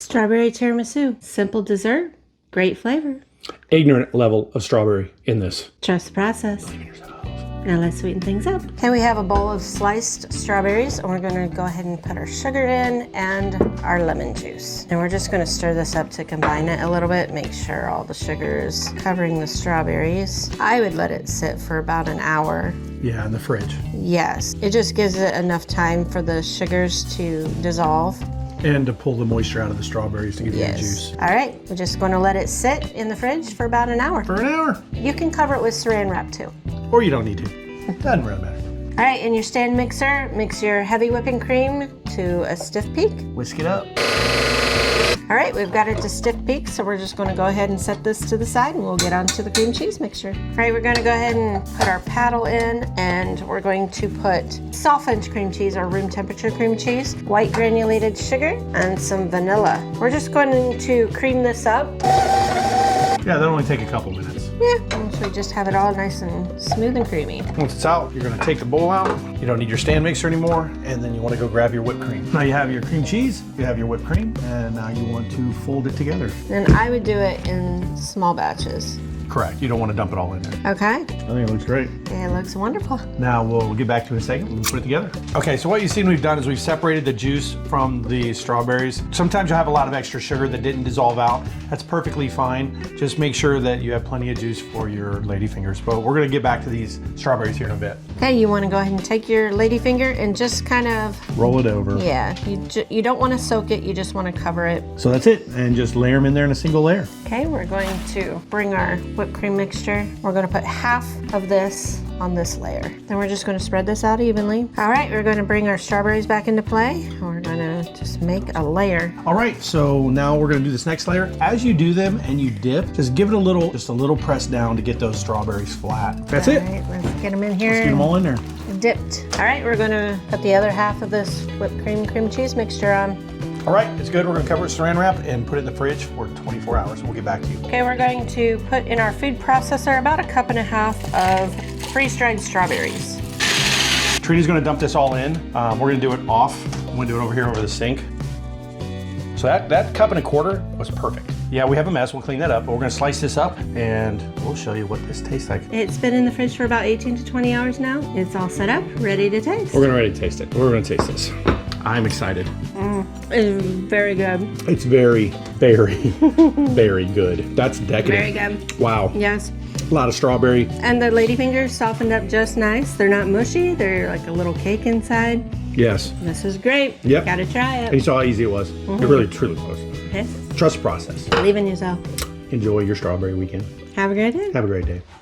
Strawberry tiramisu. Simple dessert, great flavor. Ignorant level of strawberry in this. Trust the process. Now let's sweeten things up. Okay, we have a bowl of sliced strawberries, and we're gonna go ahead and put our sugar in and our lemon juice. And we're just gonna stir this up to combine it a little bit, make sure all the sugar is covering the strawberries. I would let it sit for about an hour. Yeah, in the fridge. Yes, it just gives it enough time for the sugars to dissolve. And to pull the moisture out of the strawberries to give you the juice. All right, we're just gonna let it sit in the fridge for about an hour. For an hour. You can cover it with saran wrap too. Or you don't need to. Doesn't really matter. All right, in your stand mixer, mix your heavy whipping cream to a stiff peak. Whisk it up. All right, we've got it to stiff peak, so we're just gonna go ahead and set this to the side and we'll get onto the cream cheese mixture. All right, we're gonna go ahead and put our paddle in, and we're going to put softened cream cheese or room temperature cream cheese, white granulated sugar, and some vanilla. We're just going to cream this up. Yeah, that'll only take a couple minutes. Yeah, once we just have it all nice and smooth and creamy. Once it's out, you're gonna take the bowl out. You don't need your stand mixer anymore, and then you wanna go grab your whipped cream. Now you have your cream cheese, you have your whipped cream, and now you want to fold it together. And I would do it in small batches. Correct, you don't wanna dump it all in there. Okay. I think it looks great. It looks wonderful. Now we'll get back to it in a second and put it together. Okay, so what you've seen we've done is we've separated the juice from the strawberries. Sometimes you'll have a lot of extra sugar that didn't dissolve out. That's perfectly fine. Just make sure that you have plenty of juice for your ladyfingers. But we're gonna get back to these strawberries here in a bit. Okay, you want to go ahead and take your ladyfinger and just kind of roll it over. Yeah, you don't want to soak it, you just want to cover it. So that's it, and just layer them in there in a single layer. Okay, we're going to bring our whipped cream mixture. We're going to put half of this on this layer. Then we're just going to spread this out evenly. All right, we're going to bring our strawberries back into play. We're going to just make a layer. All right, so now we're going to do this next layer. As you do them and you dip, just give it just a little press down to get those strawberries flat. That's it. All right, let's get them in here. Let's get them all in there. Dipped. All right, we're going to put the other half of this whipped cream cheese mixture on. All right, it's good. We're gonna cover it with saran wrap and put it in the fridge for 24 hours. We'll get back to you. Okay, we're going to put in our food processor about 1.5 cups of freeze-dried strawberries. Trina's gonna dump this all in. We're gonna do it off. I'm gonna do it over here over the sink. So that 1.25 cups was perfect. Yeah, we have a mess. We'll clean that up, but we're gonna slice this up and we'll show you what this tastes like. It's been in the fridge for about 18 to 20 hours now. It's all set up, ready to taste. We're gonna ready to taste it. We're gonna taste this. I'm excited. It's very good. It's very, very, very good. That's decadent. Very good. Wow. Yes. A lot of strawberry. And the ladyfingers softened up just nice. They're not mushy. They're like a little cake inside. Yes. This is great. Yep. Gotta try it. You saw how easy it was. It really, truly was. Okay. Trust the process. Believe in yourself. Enjoy your strawberry weekend. Have a great day. Have a great day.